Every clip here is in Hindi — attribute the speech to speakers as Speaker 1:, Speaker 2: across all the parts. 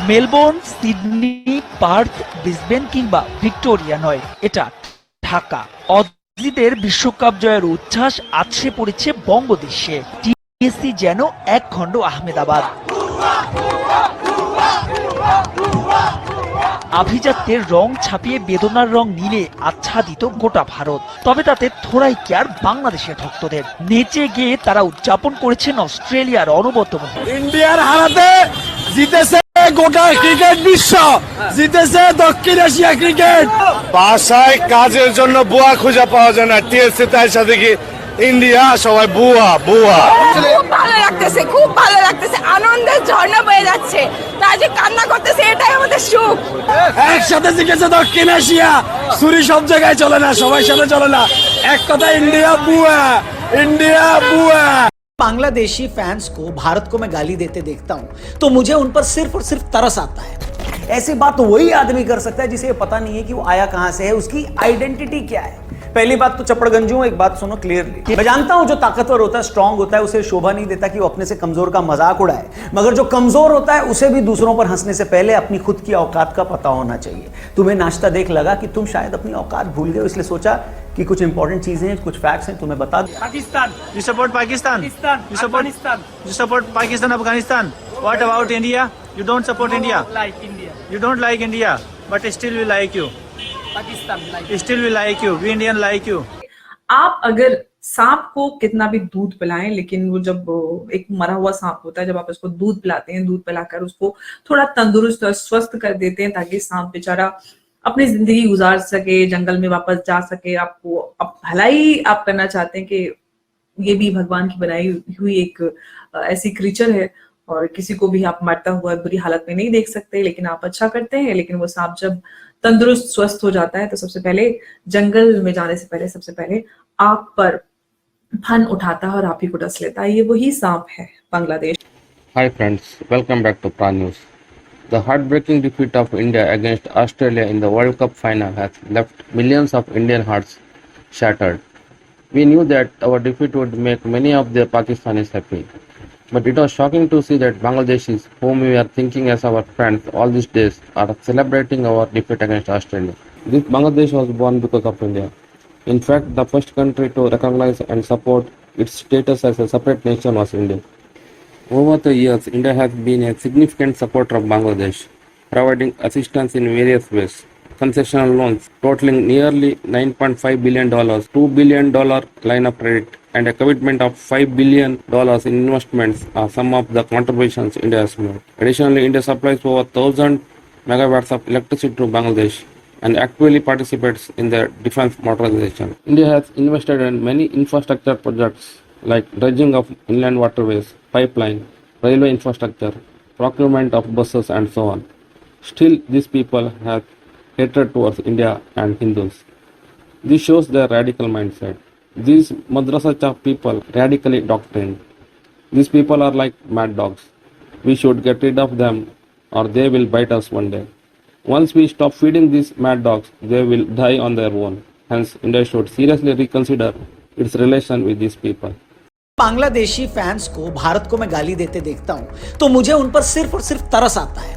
Speaker 1: মেলবোর্ন, সিডনি, পার্থ, ব্রিসবেন কিংবা ভিক্টোরিয়া নয়, এটা ঢাকা। অজিদের বিশ্বকাপ জয়ের উচ্ছ্বাস আছড়ে পড়েছে বঙ্গদেশে। টিএসসি যেন এক খণ্ড আহমেদাবাদ। আভিজাত্যের রং ছাপিয়ে বেদনার রং নীলে আচ্ছাদিত গোটা ভারত। তবে তাতে থোড়াই কেয়ার বাংলাদেশের ভক্তদের। নেচে গিয়ে তারা উদযাপন করেছেন অস্ট্রেলিয়ার অনবদ্য।
Speaker 2: ইন্ডিয়ার হারাতে জিতেছে গোটা ক্রিকেট বিশ্ব, জিতেছে দক্ষিণ এশিয়া ক্রিকেট। বাসায় কাজের জন্য বুয়া খুঁজে পাওয়া যায় না, টিএসসি তাই সাথে কি ইন্ডিয়া সবাই বুয়া বুয়া।
Speaker 3: খুব ভালো লাগতেছে, খুব ভালো লাগতেছে, আনন্দের ঝর্ণা বয়ে যাচ্ছে। তাই যে কান্না করতেছে, এটাই আমাদের সুখ।
Speaker 2: একসাথে জিতেছে দক্ষিণ এশিয়া। ছুরি সব জায়গায় চলে না, সবাই সাথে চলে না, এক কথা ইন্ডিয়া বুয়া, ইন্ডিয়া বুয়া।
Speaker 4: बांग्लादेशी फैंस को भारत को मैं गाली देते देखता हूं तो मुझे उन पर सिर्फ और सिर्फ तरस आता है। ऐसी बात तो वही आदमी कर सकता है जिसे पता नहीं है कि वो आया कहां से है, उसकी आइडेंटिटी क्या है। पहली बात तो चपड़गंजू, एक बात सुनो क्लियरली, मैं जानता हूं जो ताकतवर होता है, स्ट्रांग होता है, उसे शोभा नहीं देता कि वो अपने से कमजोर का मजाक उड़ाए, मगर जो कमजोर होता है उसे भी दूसरों पर हंसने से पहले अपनी खुद की औकात का पता होना चाहिए। तुम्हें नाश्ता देख लगा कि तुम शायद अपनी औकात भूल गए, इसलिए सोचा कि कुछ इंपॉर्टेंट चीजें हैं, कुछ फैक्ट्स हैं, तुम्हें बता दूं।
Speaker 5: Pakistan. You support Pakistan? You support Afghanistan. You support Pakistan, Afghanistan. What about India? You don't support India.
Speaker 6: Like India.
Speaker 5: You don't like India, but still we like you.
Speaker 6: Pakistan like.
Speaker 5: Still we like you. We Indian like you.
Speaker 7: आप अगर सांप को कितना भी दूध पिलाएं, लेकिन वो जब एक मरा हुआ सांप होता है, जब आप उसको दूध पिलाते हैं, दूध पिलाकर उसको थोड़ा तंदुरुस्त और स्वस्थ कर देते हैं ताकि सांप बेचारा अपनी जिंदगी गुजार सके, जंगल में वापस जा सके। आपको अब भलाई आप करना चाहते हैं कि ये भी भगवान की बनाई हुई एक ऐसी क्रीचर है और किसी को भी आप मरता हुआ बुरी हालत में नहीं देख सकते, लेकिन आप अच्छा करते हैं। लेकिन वो सांप जब तंदुरुस्त स्वस्थ हो जाता है तो सबसे पहले जंगल में जाने से पहले सबसे पहले आप पर फन उठाता है और आप ही को डस लेता है। ये वही सांप है Bangladesh.
Speaker 8: Hi friends, welcome back to Pra News. The heartbreaking defeat of India against Australia in the World Cup final has left millions of Indian hearts shattered. We knew that our defeat would make many of the Pakistanis happy. But it was shocking to see that Bangladeshis, whom we are thinking as our friends all these days, are celebrating our defeat against Australia. This Bangladesh was born because of India. In fact, the first country to recognize and support its status as a separate nation was India. Over the years, India has been a significant supporter of Bangladesh, providing assistance in various ways. Concessional loans totaling nearly $9.5 billion, $2 billion line of credit, and a commitment of $5 billion in investments are some of the contributions India has made. Additionally, India supplies over 1,000 megawatts of electricity to Bangladesh and actively participates in their defense modernization. India has invested in many infrastructure projects like dredging of inland waterways, pipeline, railway infrastructure, procurement of buses and so on. Still, these people have hatred towards India and Hindus. This shows their radical mindset. These madrasa people radically doctrined. These people are like mad dogs. We should get rid of them or they will bite us one day. Once we stop feeding these mad dogs, they will die on their own. Hence, India should seriously reconsider its relation with these people.
Speaker 4: Bangladeshi fans को भारत को मैं गाली देते देखता हूं तो मुझे उन पर सिर्फ और सिर्फ तरस आता है।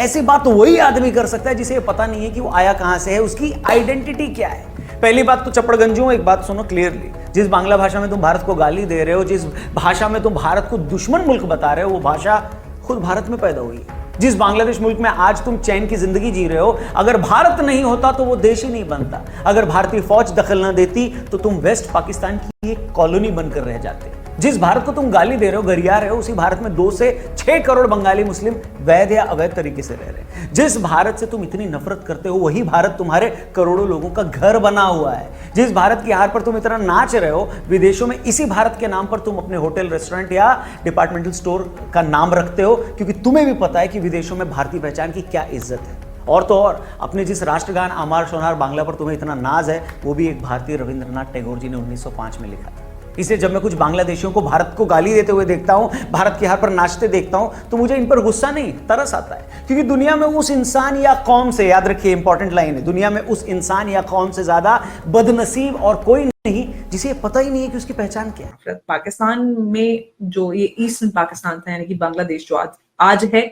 Speaker 4: ऐसी बात तो वही आदमी कर सकता है जिसे पता नहीं है कि वो आया कहां से है, उसकी आइडेंटिटी क्या है। पहली बात तो चपड़गंजू, एक बात सुनो क्लियरली, जिस बांग्ला भाषा में तुम भारत को गाली दे रहे हो, जिस भाषा में तुम भारत को दुश्मन मुल्क बता रहे हो, वो भाषा खुद भारत में पैदा हुई है। जिस बांग्लादेश मुल्क में आज तुम चैन की जिंदगी जी रहे हो, अगर भारत नहीं होता तो वो देश ही नहीं बनता। अगर भारतीय फौज दखल न देती तो तुम वेस्ट पाकिस्तान की एक कॉलोनी बनकर रह जाते। जिस भारत को तुम गाली दे रहे हो, गरिया रहे हो, उसी भारत में 2 से 6 करोड़ बंगाली मुस्लिम वैध या अवैध तरीके से रह रहे हैं। जिस भारत से तुम इतनी नफरत करते हो, वही भारत तुम्हारे करोड़ों लोगों का घर बना हुआ है। जिस भारत की हार पर तुम इतना नाच रहे हो, विदेशों में इसी भारत के नाम पर तुम अपने होटल, रेस्टोरेंट या डिपार्टमेंटल स्टोर का नाम रखते हो, क्योंकि तुम्हें भी पता है कि विदेशों में भारतीय पहचान की क्या इज्जत है। और तो और, अपने जिस राष्ट्रगान अमार सोनार बांग्ला पर तुम्हें इतना नाज है, वो भी एक भारतीय रविंद्रनाथ टैगोर जी ने 1905 में लिखा था। इसलिए जब मैं कुछ बांग्लादेशियों को भारत को गाली देते हुए देखता हूं, भारत की हार पर नाचते देखता हूं, तो मुझे इन पर गुस्सा नहीं, तरस आता है। क्योंकि दुनिया में उस इंसान या कौम से, याद रखिए इंपॉर्टेंट लाइन है, दुनिया में उस इंसान या कौम से ज्यादा बदनसीब और कोई नहीं जिसे पता ही नहीं है कि उसकी पहचान क्या है।
Speaker 7: पाकिस्तान में जो ये ईस्टर्न पाकिस्तान था, यानी कि बांग्लादेश जो आज है,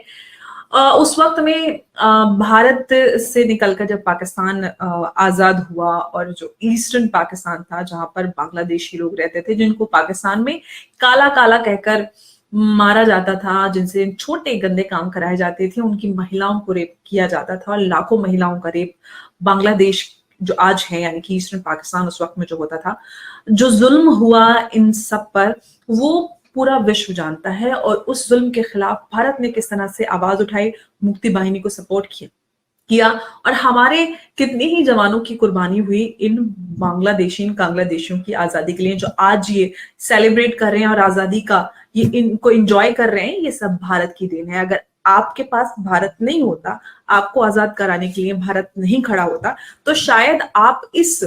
Speaker 7: उस वक्त में भारत से निकलकर जब पाकिस्तान आजाद हुआ और जो ईस्टर्न पाकिस्तान था जहां पर बांग्लादेशी लोग रहते थे, जिनको पाकिस्तान में काला काला कहकर मारा जाता था, जिनसे छोटे गंदे काम कराए जाते थे, उनकी महिलाओं को रेप किया जाता था, लाखों महिलाओं का रेप बांग्लादेश जो आज है यानी कि ईस्टर्न पाकिस्तान उस वक्त में जो होता था, जो जुल्म हुआ इन सब पर, वो पूरा विश्व जानता है। और उस जुल्म के खिलाफ भारत ने किस तरह से आवाज उठाई, मुक्ति बाहिनी को सपोर्ट किया और हमारे कितने ही जवानों की कुर्बानी हुई इन बांग्लादेशियों की आजादी के लिए, जो आज ये सेलिब्रेट कर रहे हैं और आजादी का ये इनको एंजॉय कर रहे हैं। ये सब भारत की देन है। अगर आपके पास भारत नहीं होता, आपको आजाद कराने के लिए भारत नहीं खड़ा होता, तो शायद आप इस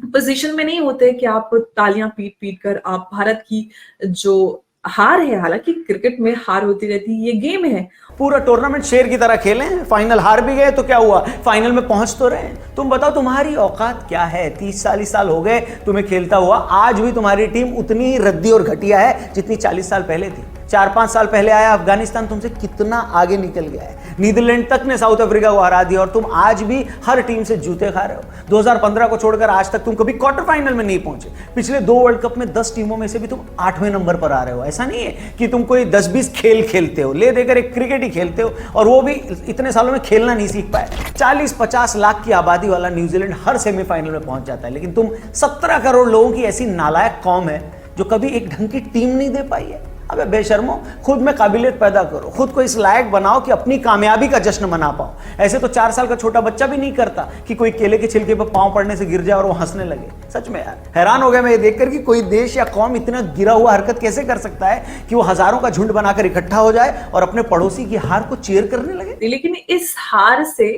Speaker 7: पोजीशन में नहीं होते कि आप तालियां पीट पीट कर आप भारत की जो हार है, हालांकि क्रिकेट में हार होती रहती है, ये गेम है।
Speaker 4: पूरा टूर्नामेंट शेर की तरह खेलें, फाइनल हार भी गए तो क्या हुआ, फाइनल में पहुंच तो रहे। तुम बताओ तुम्हारी औकात क्या है? 30-40 साल हो गए तुम्हें खेलता हुआ, आज भी तुम्हारी टीम उतनी ही रद्दी और घटिया है जितनी 40 साल पहले थी। 4-5 साल पहले आया अफगानिस्तान, तुमसे कितना आगे निकल गया है। नीदरलैंड तक ने साउथ अफ्रीका को हरा दिया और तुम आज भी हर टीम से जूते खा रहे हो। 2015 को छोड़कर आज तक तुम कभी क्वार्टर फाइनल में नहीं पहुंचे। पिछले 2 वर्ल्ड कप में 10 टीमों में से भी तुम 8वें नंबर पर आ रहे हो। ऐसा नहीं है कि तुम कोई 10-20 खेल खेलते हो, ले देकर एक क्रिकेट ही खेलते हो, और वो भी इतने सालों में खेलना नहीं सीख पाए। 40-50 लाख की आबादी वाला न्यूजीलैंड हर सेमीफाइनल में पहुंच जाता है, लेकिन तुम 17 करोड़ लोगों की ऐसी नालायक कौम है जो कभी एक ढंग की टीम नहीं दे पाई है। अबे बेशर्मो, खुद में काबिलियत पैदा करो, खुद को इस लायक बनाओ कि अपनी कामयाबी का जश्न मना पाओ। ऐसे तो 4 साल का छोटा बच्चा भी नहीं करता कि कोई केले के छिलके पर पांव पड़ने से गिर जाए और वो हंसने लगे। सच में यार हैरान हो गया मैं ये देखकर कि कोई देश या कौम इतना गिरा हुआ हरकत कैसे कर सकता है कि वो हजारों का झुंड बनाकर इकट्ठा हो जाए और अपने पड़ोसी की हार को चीयर करने लगे।
Speaker 7: लेकिन इस हार से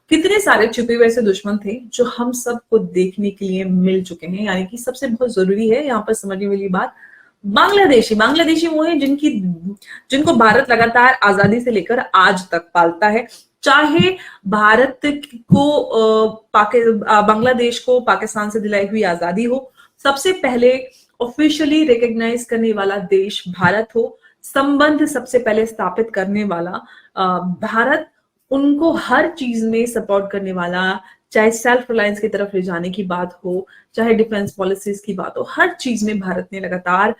Speaker 7: कितने सारे छुपे हुए ऐसे दुश्मन थे जो हम सबको देखने के लिए मिल चुके हैं। यानी कि सबसे बहुत जरूरी है यहाँ पर समझने वाली बात, बांग्लादेशी वो है जिनको भारत लगातार आजादी से लेकर आज तक पालता है। चाहे भारत को बांग्लादेश को पाकिस्तान से दिलाई हुई आजादी हो, सबसे पहले ऑफिशियली रिकॉग्नाइज करने वाला देश भारत हो, संबंध सबसे पहले स्थापित करने वाला भारत, उनको हर चीज में सपोर्ट करने वाला, चाहे सेल्फ रिलायंस की तरफ ले जाने की बात हो, चाहे डिफेंस पॉलिसीज की बात हो, हर चीज में भारत ने लगातार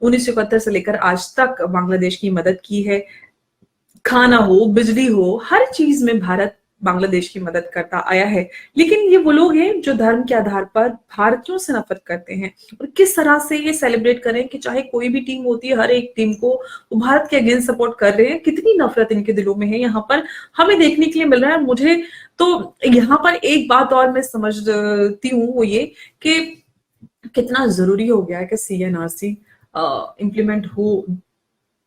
Speaker 7: 1971 से लेकर आज तक बांग्लादेश की मदद की है। खाना हो, बिजली हो, हर चीज में भारत बांग्लादेश की मदद करता आया है। लेकिन ये वो लोग हैं जो धर्म के आधार पर भारतीयों से नफरत करते हैं और किस तरह से ये सेलिब्रेट करें कि चाहे कोई भी टीम होती है, हर एक टीम को वो भारत के अगेंस्ट सपोर्ट कर रहे हैं। कितनी नफरत इनके दिलों में है, यहाँ पर हमें देखने के लिए मिल रहा है। मुझे तो यहाँ पर एक बात और मैं समझती हूँ, वो ये कि कितना जरूरी हो गया है कि CNRC इम्प्लीमेंट हो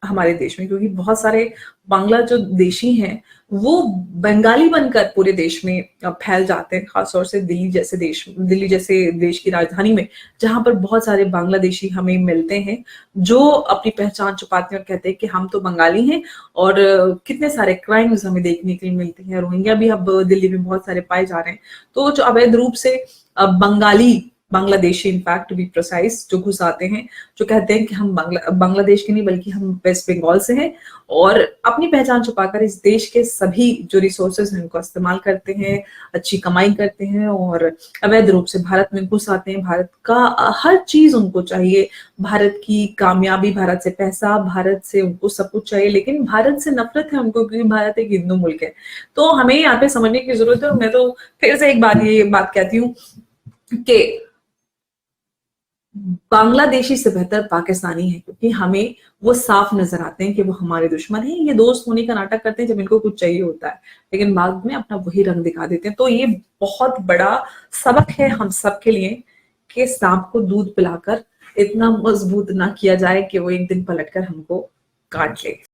Speaker 7: हमारे देश में, क्योंकि बहुत सारे बांग्ला जो देशी हैं वो बंगाली बनकर पूरे देश में फैल जाते हैं, खासतौर से दिल्ली जैसे देश की राजधानी में, जहां पर बहुत सारे बांग्लादेशी हमें मिलते हैं जो अपनी पहचान छुपाते हैं और कहते हैं कि हम तो बंगाली हैं। और कितने सारे क्राइम्स हमें देखने के लिए मिलते हैं। रोहिंग्या भी अब दिल्ली में बहुत सारे पाए जा रहे हैं। तो जो अवैध रूप से Bangladeshi in fact to be precise जो घुस आते हैं, जो कहते हैं कि हम बांग्लादेश के नहीं बल्कि हम वेस्ट बंगाल से हैं, और अपनी पहचान छुपाकर इस देश के सभी जो रिसोर्सेज हैं उनको इस्तेमाल करते हैं, अच्छी कमाई करते हैं और अवैध रूप से भारत में घुस आते हैं। भारत का हर चीज उनको चाहिए, भारत की कामयाबी, भारत से पैसा, भारत से उनको सब कुछ चाहिए, लेकिन भारत से नफरत है उनको, क्योंकि भारत एक हिंदू मुल्क है। तो हमें यहाँ पे समझने की जरूरत है। मैं तो फिर से एक बार ये बात कहती हूँ कि बांग्लादेशी से बेहतर पाकिस्तानी है, क्योंकि हमें वो साफ नजर आते हैं कि वो हमारे दुश्मन हैं। ये दोस्त होने का नाटक करते हैं जब इनको कुछ चाहिए होता है, लेकिन बाद में अपना वही रंग दिखा देते हैं। तो ये बहुत बड़ा सबक है हम सब के लिए कि सांप को दूध पिलाकर इतना मजबूत ना किया जाए कि वो एक दिन पलटकर हमको काट ले।